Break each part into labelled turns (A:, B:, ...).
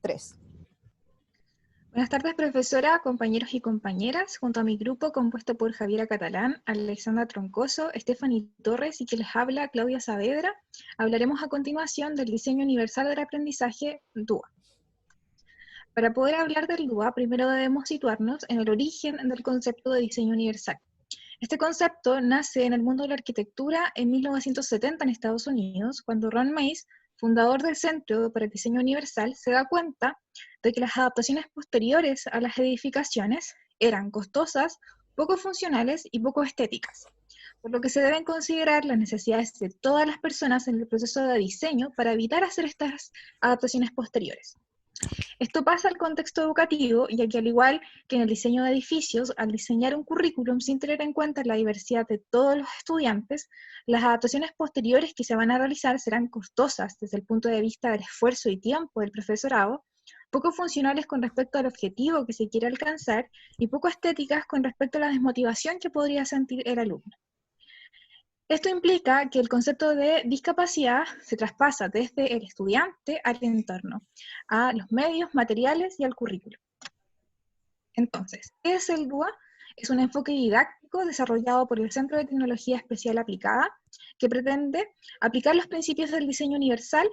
A: 3.
B: Buenas tardes, profesora, compañeros y compañeras. Junto a mi grupo, compuesto por Javiera Catalán, Alexandra Troncoso, Stephanie Torres y que les habla, Claudia Saavedra, hablaremos a continuación del diseño universal del aprendizaje, DUA. Para poder hablar del DUA, primero debemos situarnos en el origen del concepto de diseño universal. Este concepto nace en el mundo de la arquitectura en 1970 en Estados Unidos, cuando Ron Mays, fundador del Centro para el Diseño Universal, se da cuenta de que las adaptaciones posteriores a las edificaciones eran costosas, poco funcionales y poco estéticas, por lo que se deben considerar las necesidades de todas las personas en el proceso de diseño para evitar hacer estas adaptaciones posteriores. Esto pasa al contexto educativo, ya que al igual que en el diseño de edificios, al diseñar un currículum sin tener en cuenta la diversidad de todos los estudiantes, las adaptaciones posteriores que se van a realizar serán costosas desde el punto de vista del esfuerzo y tiempo del profesorado, poco funcionales con respecto al objetivo que se quiere alcanzar y poco estéticas con respecto a la desmotivación que podría sentir el alumno. Esto implica que el concepto de discapacidad se traspasa desde el estudiante al entorno, a los medios, materiales y al currículo. Entonces, ¿qué es el DUA? Es un enfoque didáctico desarrollado por el Centro de Tecnología Especial Aplicada que pretende aplicar los principios del diseño universal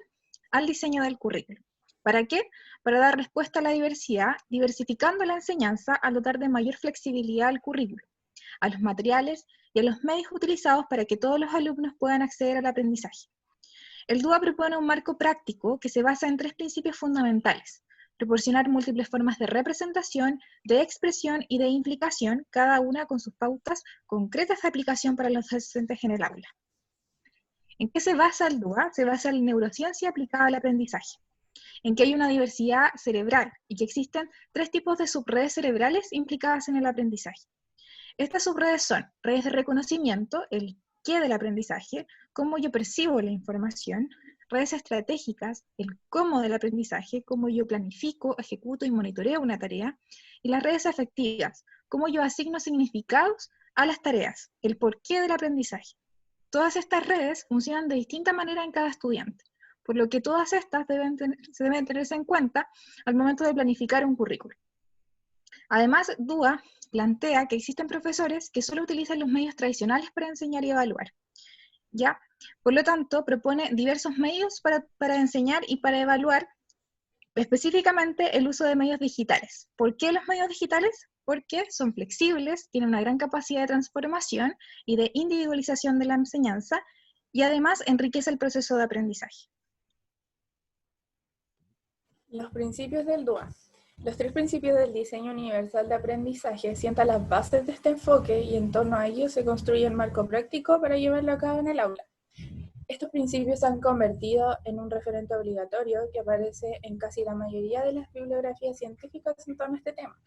B: al diseño del currículo. ¿Para qué? Para dar respuesta a la diversidad, diversificando la enseñanza al dotar de mayor flexibilidad al currículo, a los materiales y a los medios utilizados para que todos los alumnos puedan acceder al aprendizaje. El DUA propone un marco práctico que se basa en 3 principios fundamentales: proporcionar múltiples formas de representación, de expresión y de implicación, cada una con sus pautas concretas de aplicación para los docentes en el aula. ¿En qué se basa el DUA? Se basa en la neurociencia aplicada al aprendizaje, en que hay una diversidad cerebral y que existen 3 tipos de subredes cerebrales implicadas en el aprendizaje. Estas subredes son redes de reconocimiento, el qué del aprendizaje, cómo yo percibo la información; redes estratégicas, el cómo del aprendizaje, cómo yo planifico, ejecuto y monitoreo una tarea; y las redes afectivas, cómo yo asigno significados a las tareas, el porqué del aprendizaje. Todas estas redes funcionan de distinta manera en cada estudiante, por lo que todas estas deben tenerse en cuenta al momento de planificar un currículo. Además, DUA plantea que existen profesores que solo utilizan los medios tradicionales para enseñar y evaluar, ¿ya? Por lo tanto, propone diversos medios para enseñar y para evaluar, específicamente el uso de medios digitales. ¿Por qué los medios digitales? Porque son flexibles, tienen una gran capacidad de transformación y de individualización de la enseñanza, y además enriquece el proceso de aprendizaje.
C: Los principios del DUA. Los 3 principios del diseño universal de aprendizaje sientan las bases de este enfoque y en torno a ellos se construye el marco práctico para llevarlo a cabo en el aula. Estos principios se han convertido en un referente obligatorio que aparece en casi la mayoría de las bibliografías científicas en torno a este tema.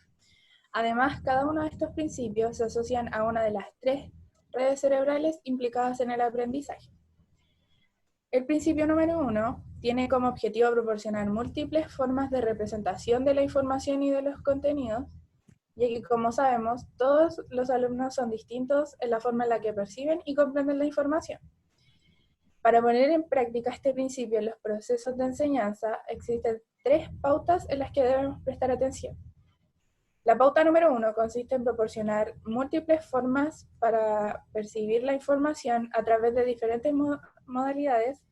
C: Además, cada uno de estos principios se asocian a una de las 3 redes cerebrales implicadas en el aprendizaje. El principio número 1 tiene como objetivo proporcionar múltiples formas de representación de la información y de los contenidos, ya que, como sabemos, todos los alumnos son distintos en la forma en la que perciben y comprenden la información. Para poner en práctica este principio en los procesos de enseñanza, existen 3 pautas en las que debemos prestar atención. La pauta número 1 consiste en proporcionar múltiples formas para percibir la información a través de diferentes modalidades,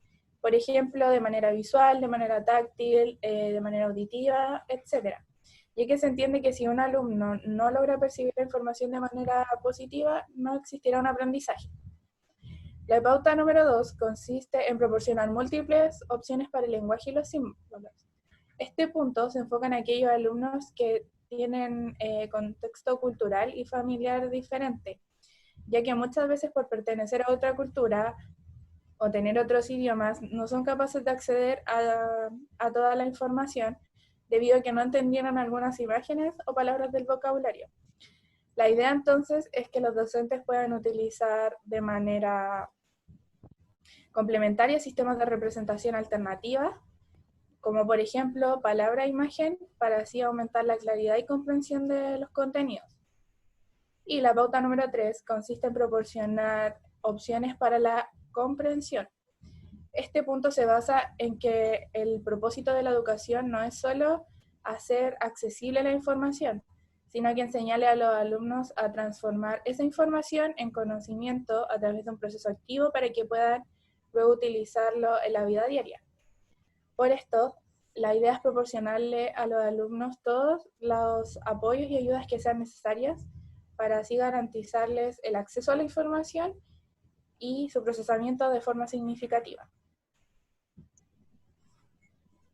C: por ejemplo, de manera visual, de manera táctil, de manera auditiva, etc. Ya que se entiende que si un alumno no logra percibir la información de manera positiva, no existirá un aprendizaje. La pauta número 2 consiste en proporcionar múltiples opciones para el lenguaje y los símbolos. Este punto se enfoca en aquellos alumnos que tienen contexto cultural y familiar diferente, ya que muchas veces por pertenecer a otra cultura o tener otros idiomas no son capaces de acceder a toda la información debido a que no entendieron algunas imágenes o palabras del vocabulario. La idea entonces es que los docentes puedan utilizar de manera complementaria sistemas de representación alternativa, como por ejemplo palabra-imagen, para así aumentar la claridad y comprensión de los contenidos. Y la pauta número 3 consiste en proporcionar opciones para la comprensión. Este punto se basa en que el propósito de la educación no es solo hacer accesible la información, sino que enseñarle a los alumnos a transformar esa información en conocimiento a través de un proceso activo para que puedan luego utilizarlo en la vida diaria. Por esto, la idea es proporcionarle a los alumnos todos los apoyos y ayudas que sean necesarias para así garantizarles el acceso a la información y su procesamiento de forma significativa.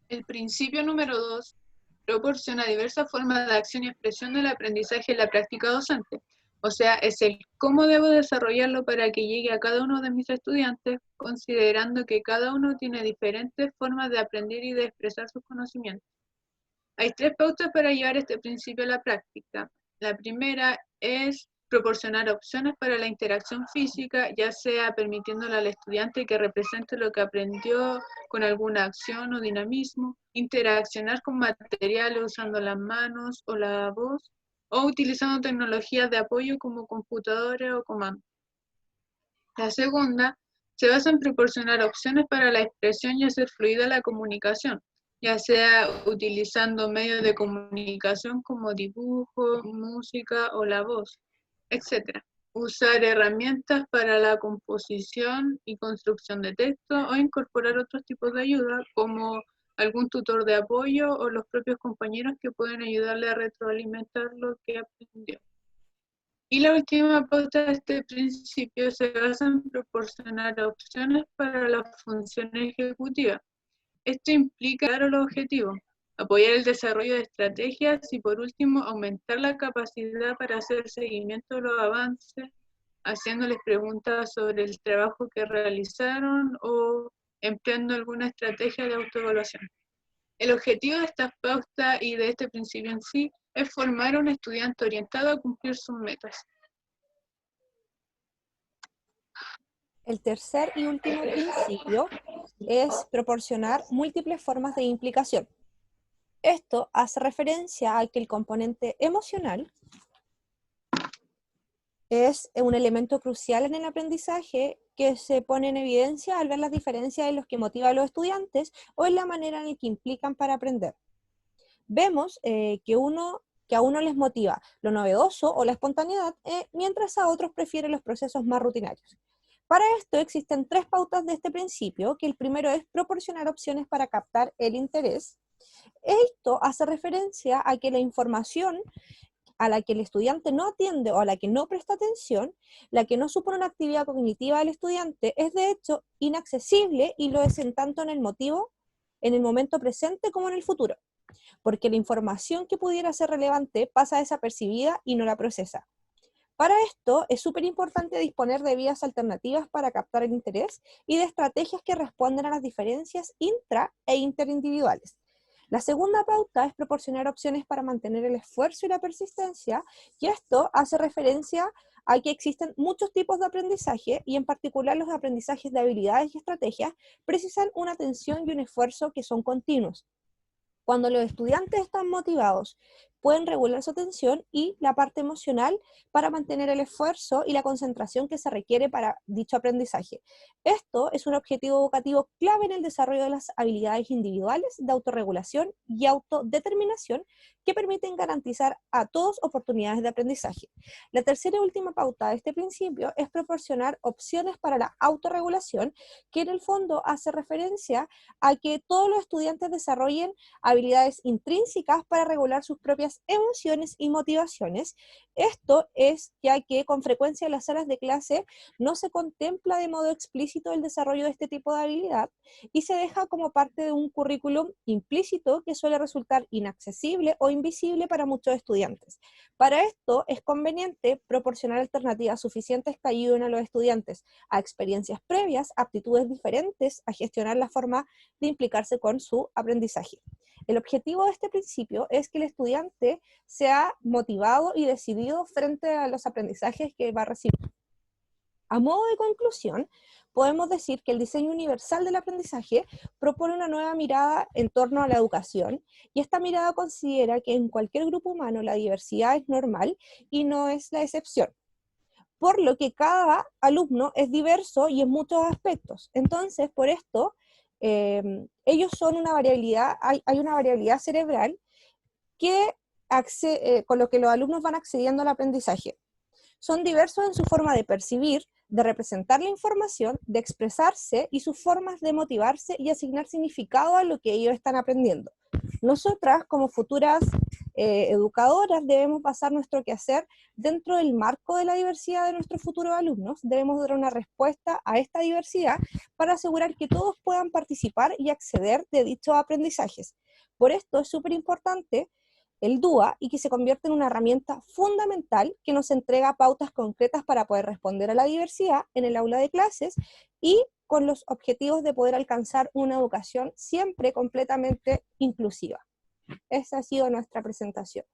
A: El principio número 2 proporciona diversas formas de acción y expresión del aprendizaje en la práctica docente. O sea, es el cómo debo desarrollarlo para que llegue a cada uno de mis estudiantes, considerando que cada uno tiene diferentes formas de aprender y de expresar sus conocimientos. Hay 3 pautas para llevar este principio a la práctica. La primera es proporcionar opciones para la interacción física, ya sea permitiéndole al estudiante que represente lo que aprendió con alguna acción o dinamismo, interaccionar con materiales usando las manos o la voz, o utilizando tecnologías de apoyo como computadores o comandos. La segunda se basa en proporcionar opciones para la expresión y hacer fluida la comunicación, ya sea utilizando medios de comunicación como dibujo, música o la voz, etc. Usar herramientas para la composición y construcción de texto o incorporar otros tipos de ayuda como algún tutor de apoyo o los propios compañeros que pueden ayudarle a retroalimentar lo que aprendió. Y la última pauta de este principio se basa en proporcionar opciones para la función ejecutiva. Esto implica dar los objetivos, apoyar el desarrollo de estrategias y por último aumentar la capacidad para hacer seguimiento de los avances, haciéndoles preguntas sobre el trabajo que realizaron o empleando alguna estrategia de autoevaluación. El objetivo de estas pautas y de este principio en sí es formar a un estudiante orientado a cumplir sus metas.
D: El tercer y último principio es proporcionar múltiples formas de implicación. Esto hace referencia a que el componente emocional es un elemento crucial en el aprendizaje que se pone en evidencia al ver las diferencias en los que motiva a los estudiantes o en la manera en la que implican para aprender. Vemos que a uno les motiva lo novedoso o la espontaneidad, mientras a otros prefieren los procesos más rutinarios. Para esto existen 3 pautas de este principio, que el primero es proporcionar opciones para captar el interés. Esto hace referencia a que la información a la que el estudiante no atiende o a la que no presta atención, la que no supone una actividad cognitiva del estudiante, es de hecho inaccesible y lo es en tanto en el momento presente como en el futuro, porque la información que pudiera ser relevante pasa desapercibida y no la procesa. Para esto es súper importante disponer de vías alternativas para captar el interés y de estrategias que respondan a las diferencias intra e interindividuales. La segunda pauta es proporcionar opciones para mantener el esfuerzo y la persistencia, y esto hace referencia a que existen muchos tipos de aprendizaje, y en particular los aprendizajes de habilidades y estrategias precisan una atención y un esfuerzo que son continuos. Cuando los estudiantes están motivados, pueden regular su atención y la parte emocional para mantener el esfuerzo y la concentración que se requiere para dicho aprendizaje. Esto es un objetivo educativo clave en el desarrollo de las habilidades individuales de autorregulación y autodeterminación que permiten garantizar a todos oportunidades de aprendizaje. La tercera y última pauta de este principio es proporcionar opciones para la autorregulación, que en el fondo hace referencia a que todos los estudiantes desarrollen habilidades intrínsecas para regular sus propias emociones y motivaciones. Esto es ya que con frecuencia en las salas de clase no se contempla de modo explícito el desarrollo de este tipo de habilidad y se deja como parte de un currículum implícito que suele resultar inaccesible o invisible para muchos estudiantes. Para esto es conveniente proporcionar alternativas suficientes que ayuden a los estudiantes a experiencias previas, aptitudes diferentes, a gestionar la forma de implicarse con su aprendizaje. El objetivo de este principio es que el estudiante sea motivado y decidido frente a los aprendizajes que va a recibir. A modo de conclusión, podemos decir que el diseño universal del aprendizaje propone una nueva mirada en torno a la educación, y esta mirada considera que en cualquier grupo humano la diversidad es normal y no es la excepción. por lo que cada alumno es diverso y en muchos aspectos. Entonces, por esto, ellos son una variabilidad, hay una variabilidad cerebral que con lo que los alumnos van accediendo al aprendizaje. Son diversos en su forma de percibir, de representar la información, de expresarse y sus formas de motivarse y asignar significado a lo que ellos están aprendiendo. Nosotras, como futuras educadoras, debemos basar nuestro quehacer dentro del marco de la diversidad de nuestros futuros alumnos. Debemos dar una respuesta a esta diversidad para asegurar que todos puedan participar y acceder de dichos aprendizajes. Por esto es súper importante el DUA y que se convierte en una herramienta fundamental que nos entrega pautas concretas para poder responder a la diversidad en el aula de clases y con los objetivos de poder alcanzar una educación siempre completamente inclusiva. Esa ha sido nuestra presentación.